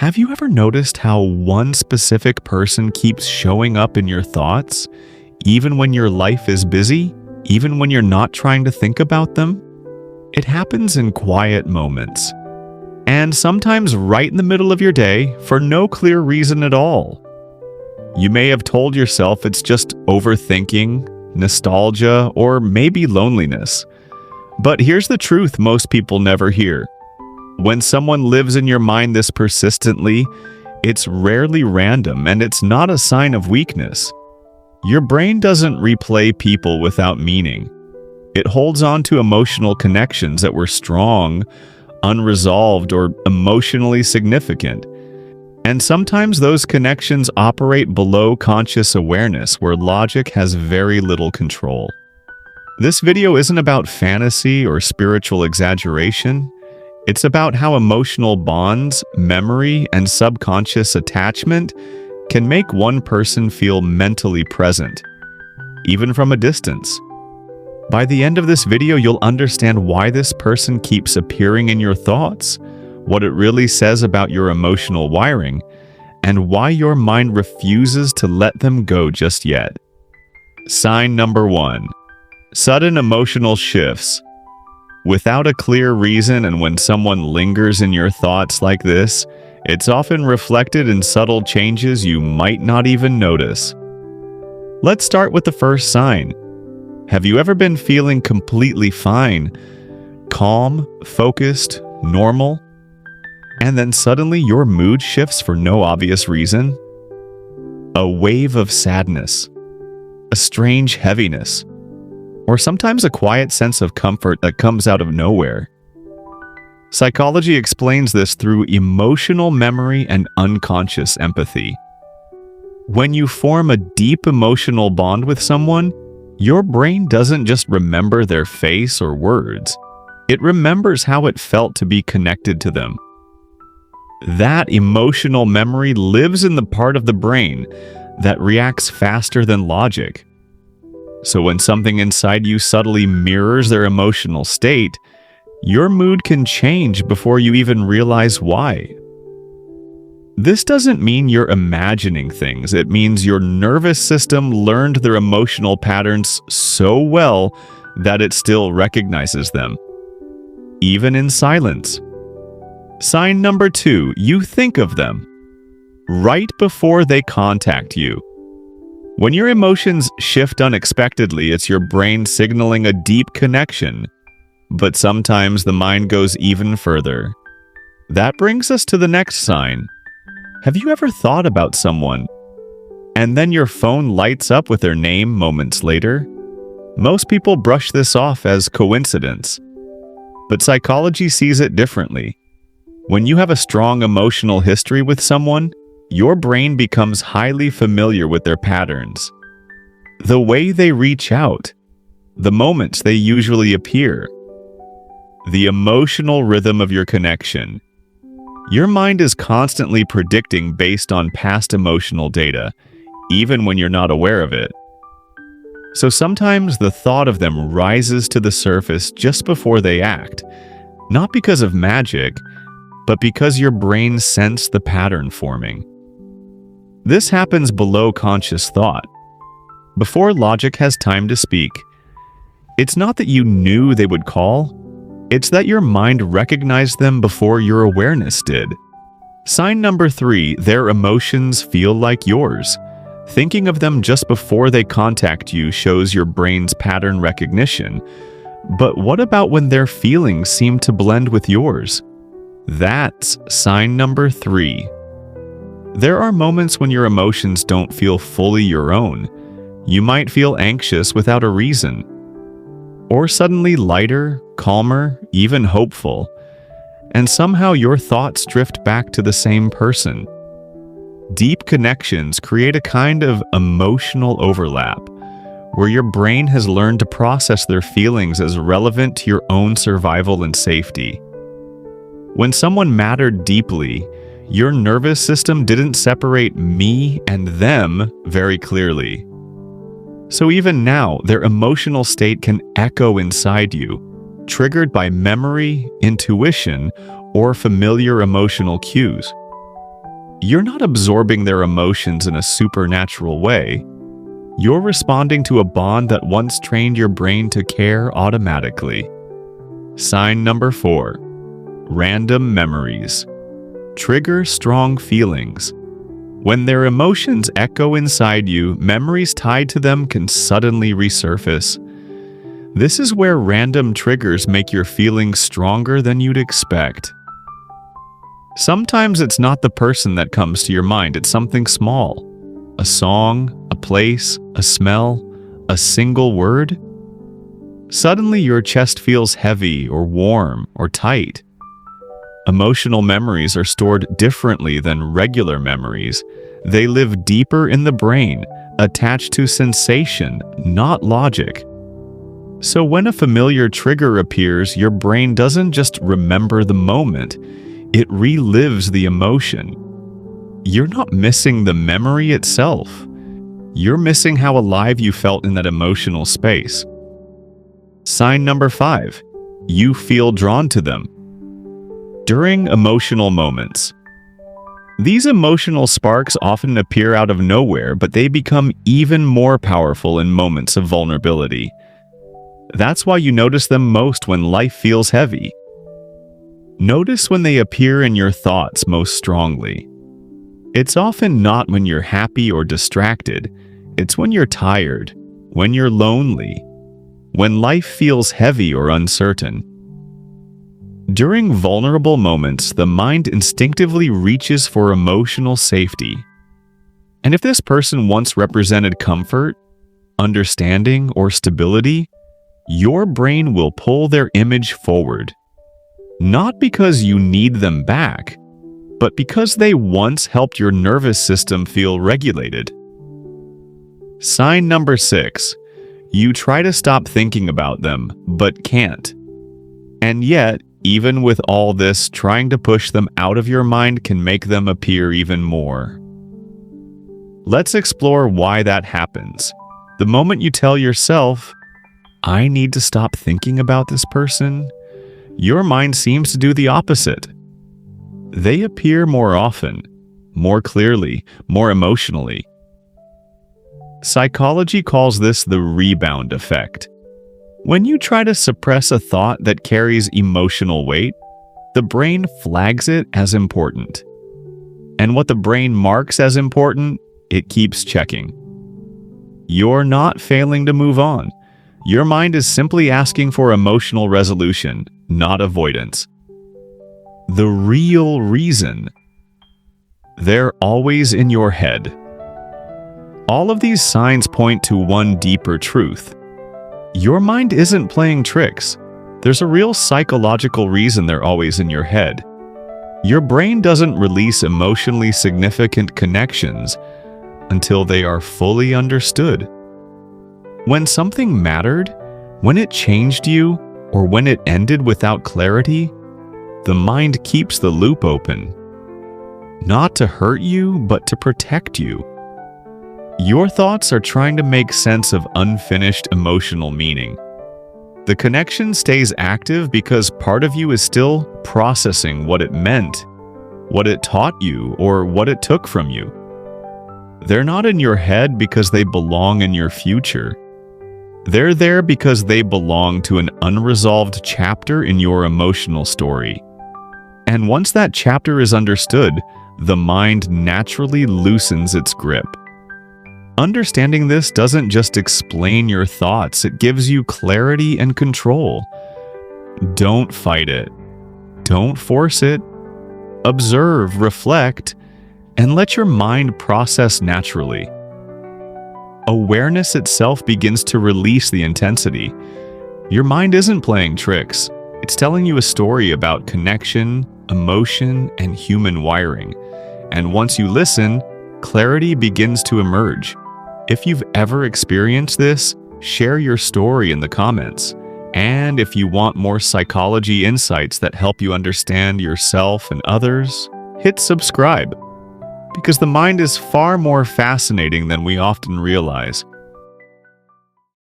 Have you ever noticed how one specific person keeps showing up in your thoughts, even when your life is busy, even when you're not trying to think about them? It happens in quiet moments, and sometimes right in the middle of your day for no clear reason at all. You may have told yourself it's just overthinking, nostalgia, or maybe loneliness. But here's the truth most people never hear. When someone lives in your mind this persistently, it's rarely random and it's not a sign of weakness. Your brain doesn't replay people without meaning. It holds on to emotional connections that were strong, unresolved, or emotionally significant. And sometimes those connections operate below conscious awareness where logic has very little control. This video isn't about fantasy or spiritual exaggeration. It's about how emotional bonds, memory, and subconscious attachment can make one person feel mentally present, even from a distance. By the end of this video, you'll understand why this person keeps appearing in your thoughts, what it really says about your emotional wiring, and why your mind refuses to let them go just yet. Sign number 1. Sudden emotional shifts. Without a clear reason, and when someone lingers in your thoughts like this, it's often reflected in subtle changes you might not even notice. Let's start with the first sign. Have you ever been feeling completely fine, calm, focused, normal, and then suddenly your mood shifts for no obvious reason? A wave of sadness, a strange heaviness, or sometimes a quiet sense of comfort that comes out of nowhere. Psychology explains this through emotional memory and unconscious empathy. When you form a deep emotional bond with someone, your brain doesn't just remember their face or words. It remembers how it felt to be connected to them. That emotional memory lives in the part of the brain that reacts faster than logic. So when something inside you subtly mirrors their emotional state, your mood can change before you even realize why. This doesn't mean you're imagining things. It means your nervous system learned their emotional patterns so well that it still recognizes them, even in silence. Sign number 2, you think of them right before they contact you. When your emotions shift unexpectedly, it's your brain signaling a deep connection. But sometimes the mind goes even further. That brings us to the next sign. Have you ever thought about someone, and then your phone lights up with their name moments later? Most people brush this off as coincidence, but psychology sees it differently. When you have a strong emotional history with someone, your brain becomes highly familiar with their patterns. The way they reach out, the moments they usually appear, the emotional rhythm of your connection. Your mind is constantly predicting based on past emotional data, even when you're not aware of it. So sometimes the thought of them rises to the surface just before they act, not because of magic, but because your brain sensed the pattern forming. This happens below conscious thought, before logic has time to speak. It's not that you knew they would call, it's that your mind recognized them before your awareness did. Sign number 3, their emotions feel like yours. Thinking of them just before they contact you shows your brain's pattern recognition. But what about when their feelings seem to blend with yours? That's sign number 3. There are moments when your emotions don't feel fully your own. You might feel anxious without a reason, or suddenly lighter, calmer, even hopeful, and somehow your thoughts drift back to the same person. Deep connections create a kind of emotional overlap, where your brain has learned to process their feelings as relevant to your own survival and safety. When someone mattered deeply, your nervous system didn't separate me and them very clearly. So even now, their emotional state can echo inside you, triggered by memory, intuition, or familiar emotional cues. You're not absorbing their emotions in a supernatural way. You're responding to a bond that once trained your brain to care automatically. Sign number 4. Random memories. Trigger strong feelings. When their emotions echo inside you, memories tied to them can suddenly resurface. This is where random triggers make your feelings stronger than you'd expect. Sometimes it's not the person that comes to your mind, it's something small. A song, a place, a smell, a single word. Suddenly your chest feels heavy or warm or tight. Emotional memories are stored differently than regular memories. They live deeper in the brain, attached to sensation, not logic. So when a familiar trigger appears, your brain doesn't just remember the moment, it relives the emotion. You're not missing the memory itself. You're missing how alive you felt in that emotional space. Sign number 5. You feel drawn to them. During emotional moments. These emotional sparks often appear out of nowhere, but they become even more powerful in moments of vulnerability. That's why you notice them most when life feels heavy. Notice when they appear in your thoughts most strongly. It's often not when you're happy or distracted. It's when you're tired, when you're lonely, when life feels heavy or uncertain. During vulnerable moments, the mind instinctively reaches for emotional safety. And if this person once represented comfort, understanding, or stability, your brain will pull their image forward. Not because you need them back, but because they once helped your nervous system feel regulated. Sign number 6. You try to stop thinking about them, but can't. And yet, even with all this, trying to push them out of your mind can make them appear even more. Let's explore why that happens. The moment you tell yourself, I need to stop thinking about this person, your mind seems to do the opposite. They appear more often, more clearly, more emotionally. Psychology calls this the rebound effect. When you try to suppress a thought that carries emotional weight, the brain flags it as important. And what the brain marks as important, it keeps checking. You're not failing to move on. Your mind is simply asking for emotional resolution, not avoidance. The real reason. They're always in your head. All of these signs point to one deeper truth. Your mind isn't playing tricks. There's a real psychological reason they're always in your head. Your brain doesn't release emotionally significant connections until they are fully understood. When something mattered, when it changed you, or when it ended without clarity, the mind keeps the loop open. Not to hurt you, but to protect you. Your thoughts are trying to make sense of unfinished emotional meaning. The connection stays active because part of you is still processing what it meant, what it taught you, or what it took from you. They're not in your head because they belong in your future. They're there because they belong to an unresolved chapter in your emotional story. And once that chapter is understood, the mind naturally loosens its grip. Understanding this doesn't just explain your thoughts, it gives you clarity and control. Don't fight it. Don't force it. Observe, reflect, and let your mind process naturally. Awareness itself begins to release the intensity. Your mind isn't playing tricks. It's telling you a story about connection, emotion, and human wiring. And once you listen, clarity begins to emerge. If you've ever experienced this, share your story in the comments. And if you want more psychology insights that help you understand yourself and others, hit subscribe. Because the mind is far more fascinating than we often realize.